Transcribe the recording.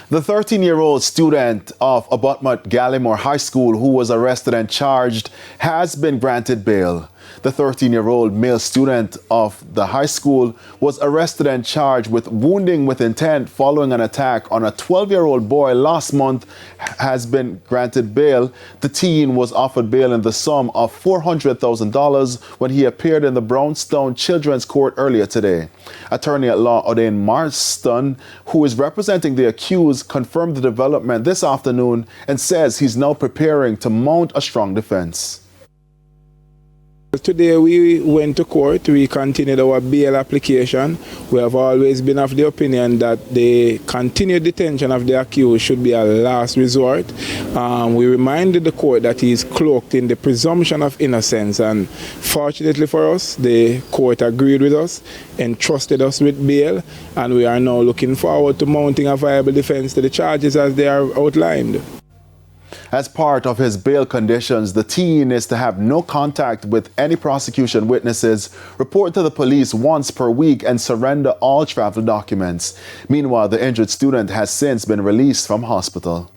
The 13-year-old student of Abutmut Gallimore High School who was arrested and charged has been granted bail. The 13-year-old male student of the high school was arrested and charged with wounding with intent following an attack on a 12-year-old boy last month has been granted bail. The teen was offered bail in the sum of $400,000 when he appeared in the Brownstown Children's Court earlier today. Attorney at law Odain Marston, who is representing the accused, confirmed the development this afternoon and says he's now preparing to mount a strong defense. Today we went to court, we continued our bail application. We have always been of the opinion that the continued detention of the accused should be a last resort. We reminded the court that he is cloaked in the presumption of innocence, and fortunately for us, the court agreed with us, entrusted us with bail, and we are now looking forward to mounting a viable defense to the charges as they are outlined. As part of his bail conditions, the teen is to have no contact with any prosecution witnesses, report to the police once per week, and surrender all travel documents. Meanwhile, the injured student has since been released from hospital.